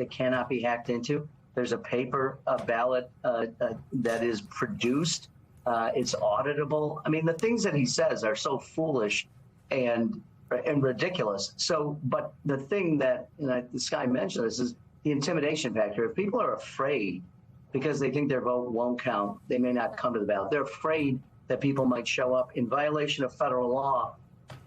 that cannot be hacked into. There's a paper ballot that is produced. It's auditable. I mean, the things that he says are so foolish and ridiculous. So, but the thing that this guy mentioned is the intimidation factor. If people are afraid because they think their vote won't count, they may not come to the ballot. They're afraid that people might show up in violation of federal law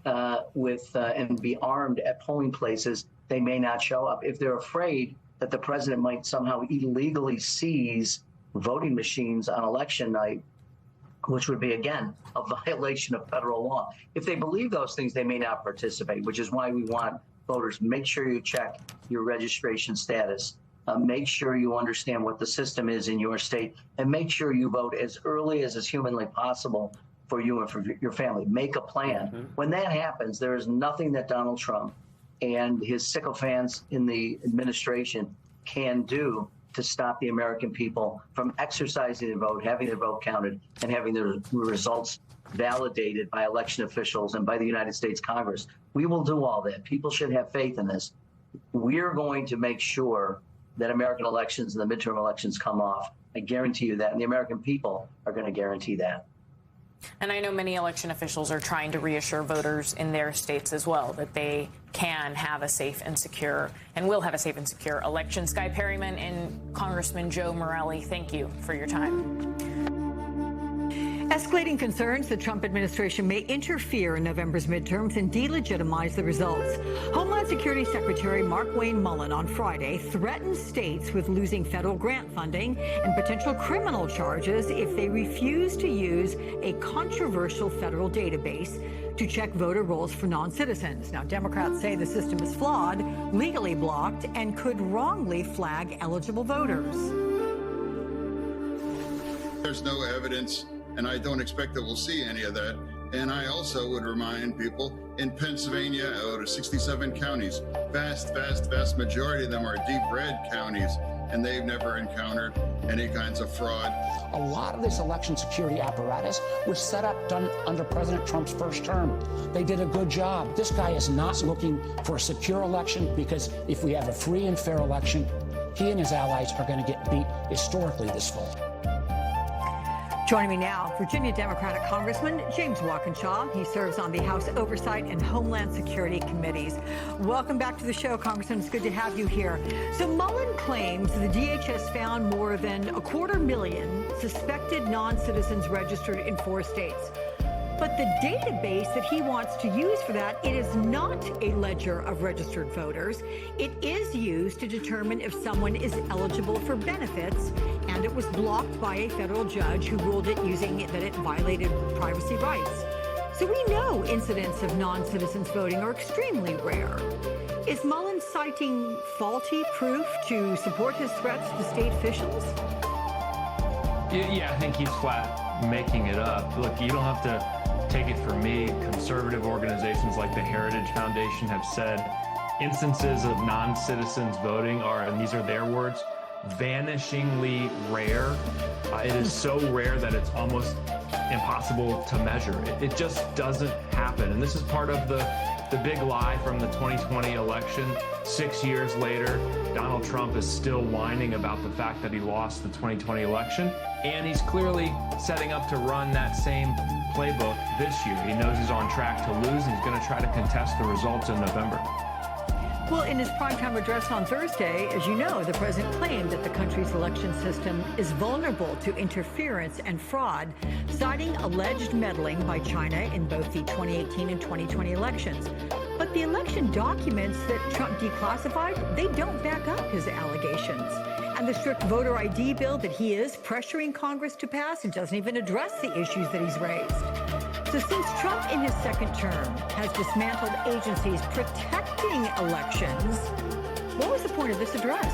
and be armed at polling places. They may not show up. If they're afraid that the president might somehow illegally seize voting machines on election night, which would be, again, a violation of federal law. If they believe those things, they may not participate, which is why we want voters, make sure you check your registration status. Make sure you understand what the system is in your state, and make sure you vote as early as is humanly possible for you and for your family. Make a plan. Mm-hmm. When that happens, there is nothing that Donald Trump and his sycophants in the administration can do to stop the American people from exercising their vote, having their vote counted, and having their results validated by election officials and by the United States Congress. We will do all that. People should have faith in this. We're going to make sure that American elections and the midterm elections come off. I guarantee you that, and the American people are going to guarantee that. And I know many election officials are trying to reassure voters in their states as well that they can have a safe and secure, and will have a safe and secure election. Skye Perryman and Congressman Joe Morelle, thank you for your time. Escalating concerns the Trump administration may interfere in November's midterms and delegitimize the results. Homeland Security Secretary Mark Wayne Mullen on Friday threatened states with losing federal grant funding and potential criminal charges if they refuse to use a controversial federal database to check voter rolls for non-citizens. Now, Democrats say the system is flawed, legally blocked, and could wrongly flag eligible voters. There's no evidence, and I don't expect that we'll see any of that. And I also would remind people, in Pennsylvania, out of 67 counties, vast majority of them are deep red counties, and they've never encountered any kinds of fraud. A lot of this election security apparatus was set up, done under President Trump's first term. They did a good job. This guy is not looking for a secure election, because if we have a free and fair election, he and his allies are going to get beat historically this fall. Joining me now, Virginia Democratic Congressman James Walkinshaw. He serves on the House Oversight and Homeland Security Committees. Welcome back to the show, Congressman. It's good to have you here. So Mullen claims the DHS found more than 250,000 suspected non-citizens registered in 4 states. But the database that he wants to use for that, it is not a ledger of registered voters. It is used to determine if someone is eligible for benefits, and it was blocked by a federal judge who ruled it that it violated privacy rights. So we know incidents of non-citizens voting are extremely rare. Is Mullen citing faulty proof to support his threats to state officials? Yeah, I think he's flat making it up. Look, you don't have to take it from me. Conservative organizations like the Heritage Foundation have said instances of non-citizens voting are, and these are their words, vanishingly rare. It is so rare that it's almost impossible to measure. It just doesn't happen. And this is part of the big lie from the 2020 election. 6 years later, Donald Trump is still whining about the fact that he lost the 2020 election. And he's clearly setting up to run that same playbook this year. He knows he's on track to lose, and he's going to try to contest the results in November. Well, in his primetime address on Thursday, as you know, the president claimed that the country's election system is vulnerable to interference and fraud, citing alleged meddling by China in both the 2018 and 2020 elections. But the election documents that Trump declassified, they don't back up his allegations. And the strict voter ID bill that he is pressuring Congress to pass, it doesn't even address the issues that he's raised. So since Trump in his second term has dismantled agencies protecting elections, what was the point of this address?